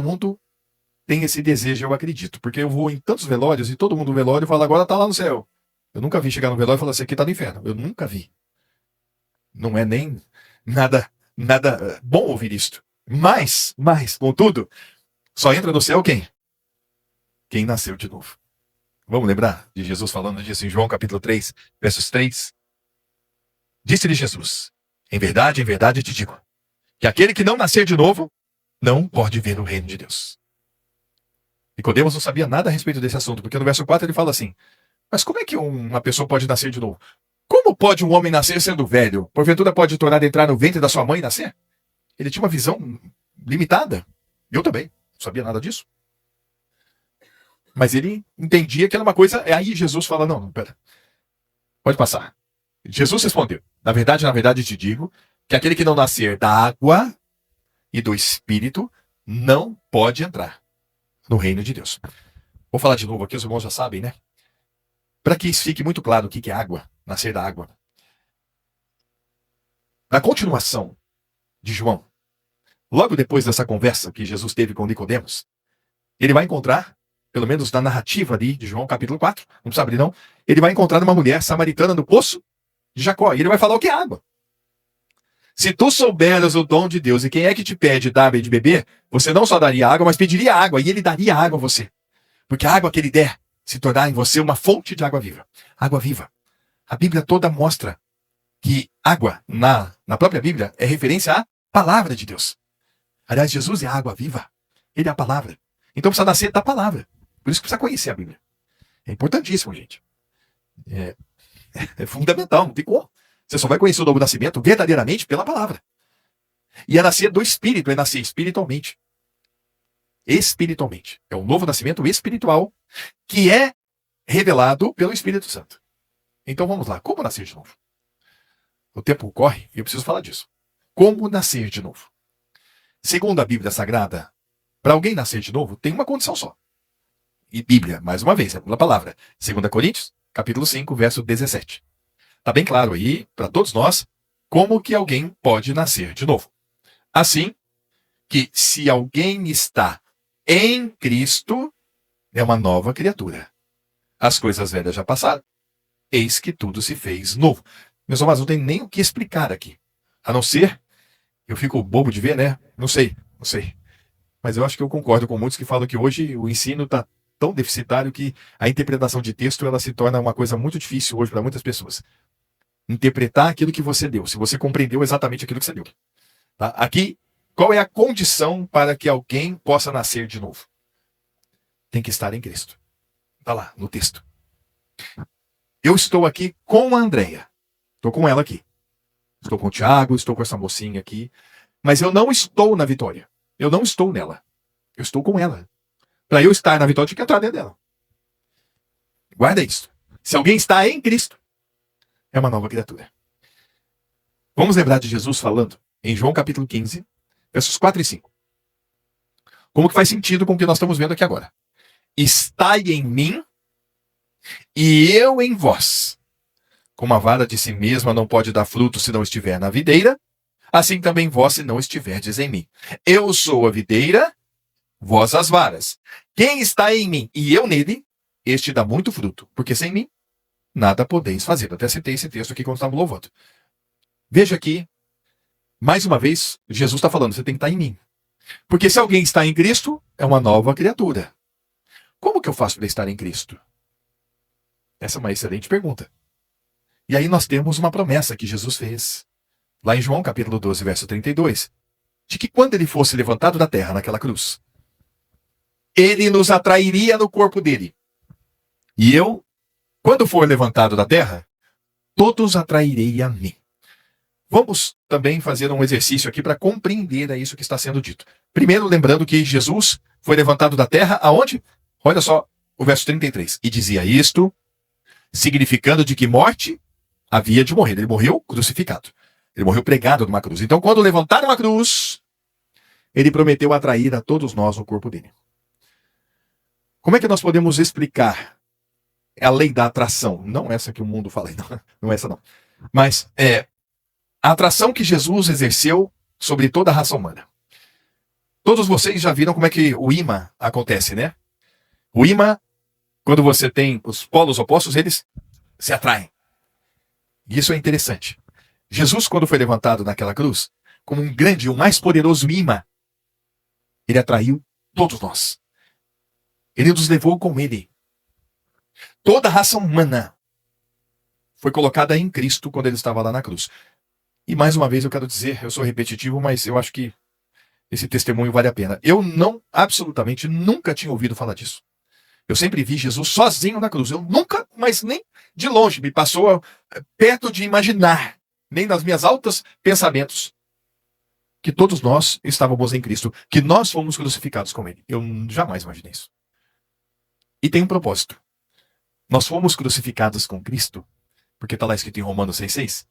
todo mundo tem esse desejo, eu acredito. Porque eu vou em tantos velórios e todo mundo no velório fala, agora tá lá no céu. Eu nunca vi chegar no velório e falar assim, aqui tá no inferno. Eu nunca vi. Não é nem nada bom ouvir isto. Mas, contudo, só entra no céu quem? Quem nasceu de novo. Vamos lembrar de Jesus falando disso em João capítulo 3, versos 3? Disse-lhe Jesus, em verdade te digo, que aquele que não nascer de novo, não pode ver o reino de Deus. Nicodemos não sabia nada a respeito desse assunto, porque no verso 4 ele fala assim, mas como é que uma pessoa pode nascer de novo? Como pode um homem nascer sendo velho? Porventura pode tornar a entrar no ventre da sua mãe e nascer? Ele tinha uma visão limitada. Eu também, não sabia nada disso. Mas ele entendia que era uma coisa... Aí Jesus fala, não, pera. Pode passar. Jesus respondeu, na verdade te digo, que aquele que não nascer da água e do Espírito não pode entrar no reino de Deus. Vou falar de novo aqui, os irmãos já sabem, né? Para que isso fique muito claro o que é água, nascer da água. Na continuação de João, logo depois dessa conversa que Jesus teve com Nicodemos, ele vai encontrar, pelo menos na narrativa ali de João capítulo 4, não precisa abrir não, ele vai encontrar uma mulher samaritana no poço de Jacó, e ele vai falar o que é água. Se tu souberas o dom de Deus e quem é que te pede dar de beber, você não só daria água, mas pediria água, e ele daria água a você. Porque a água que ele der se tornar em você uma fonte de água viva. Água viva. A Bíblia toda mostra que água, na própria Bíblia, é referência à palavra de Deus. Aliás, Jesus é a água viva. Ele é a palavra. Então precisa nascer da palavra. Por isso que precisa conhecer a Bíblia. É importantíssimo, gente. É fundamental, não tem como. Você só vai conhecer o novo nascimento verdadeiramente pela palavra. E é nascer do Espírito, é nascer espiritualmente. Espiritualmente. É um novo nascimento espiritual que é revelado pelo Espírito Santo. Então vamos lá. Como nascer de novo? O tempo corre e eu preciso falar disso. Como nascer de novo? Segundo a Bíblia Sagrada, para alguém nascer de novo, tem uma condição só. E Bíblia, mais uma vez, é pela palavra. 2 Coríntios, capítulo 5, verso 17. Está bem claro aí, para todos nós, como que alguém pode nascer de novo. Assim, que se alguém está em Cristo, é uma nova criatura. As coisas velhas já passaram, eis que tudo se fez novo. Meus amados, não tem nem o que explicar aqui. A não ser, eu fico bobo de ver, né? Não sei. Mas eu acho que eu concordo com muitos que falam que hoje o ensino está tão deficitário que a interpretação de texto ela se torna uma coisa muito difícil hoje para muitas pessoas. Interpretar aquilo que você deu, se você compreendeu exatamente aquilo que você deu. Tá? Aqui, qual é a condição para que alguém possa nascer de novo? Tem que estar em Cristo. Está lá, no texto. Eu estou aqui com a Andréia. Estou com ela aqui. Estou com o Tiago, estou com essa mocinha aqui. Mas eu não estou na Vitória. Eu não estou nela. Eu estou com ela. Para eu estar na Vitória, eu tenho que entrar dentro dela. Guarda isso. Se alguém está em Cristo, é uma nova criatura. Vamos lembrar de Jesus falando em João capítulo 15, versos 4 e 5. Como que faz sentido com o que nós estamos vendo aqui agora? Estai em mim e eu em vós. Como a vara de si mesma não pode dar fruto se não estiver na videira, assim também vós se não estiverdes em mim. Eu sou a videira, vós as varas. Quem está em mim e eu nele, este dá muito fruto, porque sem mim nada podeis fazer. Eu até citei esse texto aqui quando estava louvando. Veja aqui, mais uma vez, Jesus está falando, você tem que estar em mim. Porque se alguém está em Cristo, é uma nova criatura. Como que eu faço para estar em Cristo? Essa é uma excelente pergunta. E aí nós temos uma promessa que Jesus fez, lá em João capítulo 12, verso 32, de que quando ele fosse levantado da terra naquela cruz, ele nos atrairia no corpo dele. E eu, quando for levantado da terra, todos atrairei a mim. Vamos também fazer um exercício aqui para compreender isso que está sendo dito. Primeiro, lembrando que Jesus foi levantado da terra aonde? Olha só o verso 33. E dizia isto, significando de que morte havia de morrer. Ele morreu crucificado. Ele morreu pregado numa cruz. Então, quando levantaram a cruz, ele prometeu atrair a todos nós no corpo dele. Como é que nós podemos explicar a lei da atração? Não essa que o mundo fala, não essa não. Mas a atração que Jesus exerceu sobre toda a raça humana. Todos vocês já viram como é que o ímã acontece, né? O ímã, quando você tem os polos opostos, eles se atraem. E isso é interessante. Jesus, quando foi levantado naquela cruz, como um grande, o mais poderoso ímã, ele atraiu todos nós. Ele nos levou com ele. Toda a raça humana foi colocada em Cristo quando ele estava lá na cruz. E mais uma vez eu quero dizer, eu sou repetitivo, mas eu acho que esse testemunho vale a pena. Eu absolutamente nunca tinha ouvido falar disso. Eu sempre vi Jesus sozinho na cruz. Eu nunca, mas nem de longe, me passou perto de imaginar, nem nas minhas altas pensamentos, que todos nós estávamos em Cristo, que nós fomos crucificados com ele. Eu jamais imaginei isso. E tem um propósito. Nós fomos crucificados com Cristo, porque está lá escrito em Romanos 6,6,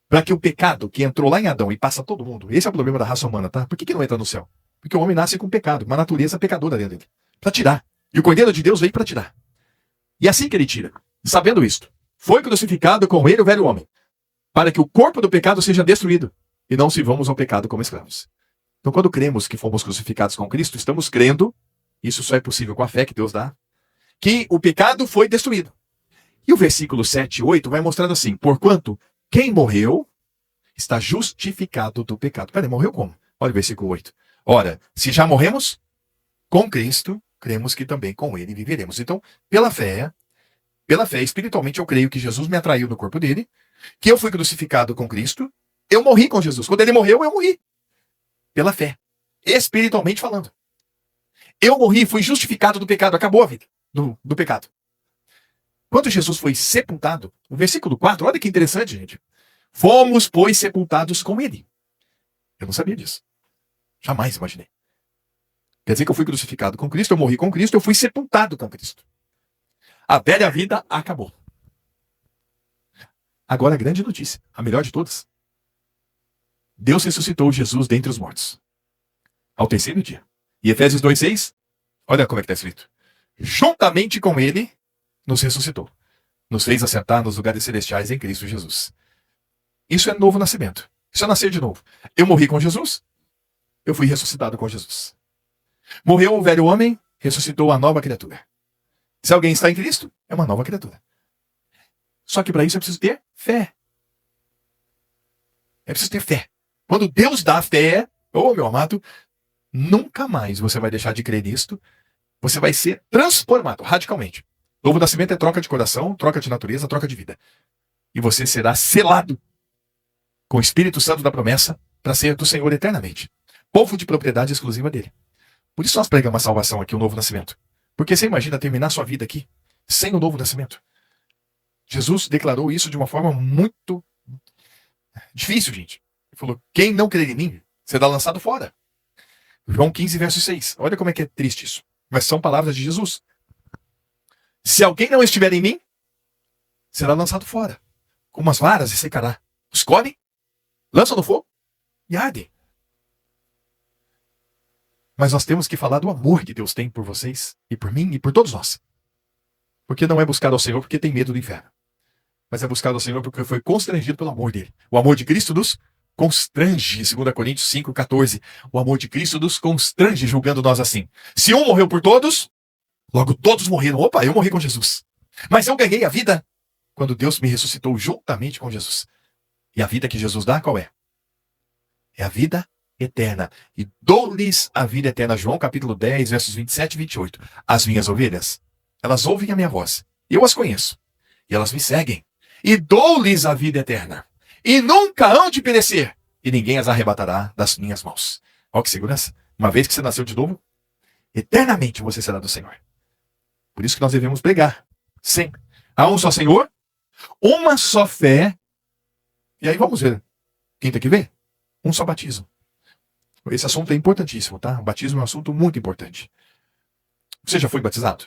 para que o pecado que entrou lá em Adão e passa todo mundo, esse é o problema da raça humana, tá? Por que não entra no céu? Porque o homem nasce com pecado, uma natureza pecadora dentro dele, para tirar. E o Cordeiro de Deus veio para tirar. E assim que ele tira, sabendo isto, foi crucificado com ele o velho homem, para que o corpo do pecado seja destruído, e não sirvamos ao pecado como escravos. Então, quando cremos que fomos crucificados com Cristo, estamos crendo, isso só é possível com a fé que Deus dá, que o pecado foi destruído. E o versículo 7 e 8 vai mostrando assim, porquanto quem morreu está justificado do pecado. Peraí, morreu como? Olha o versículo 8. Ora, se já morremos com Cristo, cremos que também com ele viveremos. Então, pela fé, espiritualmente eu creio que Jesus me atraiu no corpo dele, que eu fui crucificado com Cristo, eu morri com Jesus. Quando ele morreu, eu morri. Pela fé. Espiritualmente falando. Eu morri, fui justificado do pecado, acabou a vida do pecado. Quando Jesus foi sepultado, o versículo 4, olha que interessante, gente. Fomos, pois, sepultados com ele. Eu não sabia disso. Jamais imaginei. Quer dizer que eu fui crucificado com Cristo, eu morri com Cristo, eu fui sepultado com Cristo. A velha vida acabou. Agora a grande notícia, a melhor de todas. Deus ressuscitou Jesus dentre os mortos. Ao terceiro dia. E Efésios 2,6, olha como é que está escrito. Juntamente com ele, nos ressuscitou. Nos fez assentar nos lugares celestiais em Cristo Jesus. Isso é novo nascimento. Isso é nascer de novo. Eu morri com Jesus, eu fui ressuscitado com Jesus. Morreu o velho homem, ressuscitou a nova criatura. Se alguém está em Cristo, é uma nova criatura. Só que para isso é preciso ter fé. É preciso ter fé. Quando Deus dá fé, meu amado, nunca mais você vai deixar de crer nisto. Você vai ser transformado radicalmente. Novo nascimento é troca de coração, troca de natureza, troca de vida. E você será selado com o Espírito Santo da promessa para ser do Senhor eternamente. Povo de propriedade exclusiva dele. Por isso nós pregamos a salvação aqui, o novo nascimento. Porque você imagina terminar sua vida aqui sem o novo nascimento. Jesus declarou isso de uma forma muito difícil, gente. Ele falou, quem não crer em mim será lançado fora. João 15, verso 6. Olha como é que é triste isso. Mas são palavras de Jesus. Se alguém não estiver em mim, será lançado fora. Com umas varas e secará. Os colhem, lançam no fogo e ardem. Mas nós temos que falar do amor que Deus tem por vocês, e por mim, e por todos nós. Porque não é buscar ao Senhor porque tem medo do inferno. Mas é buscar ao Senhor porque foi constrangido pelo amor dele. O amor de Cristo nos constrange, 2 Coríntios 5,14. O amor de Cristo nos constrange, julgando nós assim. Se um morreu por todos, logo todos morreram. Opa, eu morri com Jesus. Mas eu ganhei a vida quando Deus me ressuscitou juntamente com Jesus. E a vida que Jesus dá, qual é? É a vida eterna. E dou-lhes a vida eterna. João capítulo 10, versos 27 e 28. As minhas ovelhas, elas ouvem a minha voz. Eu as conheço. E elas me seguem. E dou-lhes a vida eterna. E nunca hão de perecer. E ninguém as arrebatará das minhas mãos. Olha que segurança. Uma vez que você nasceu de novo, eternamente você será do Senhor. Por isso que nós devemos pregar. Sempre. Há um só Senhor, uma só fé. E aí vamos ver. Quem tem que ver? Um só batismo. Esse assunto é importantíssimo, tá? O batismo é um assunto muito importante. Você já foi batizado?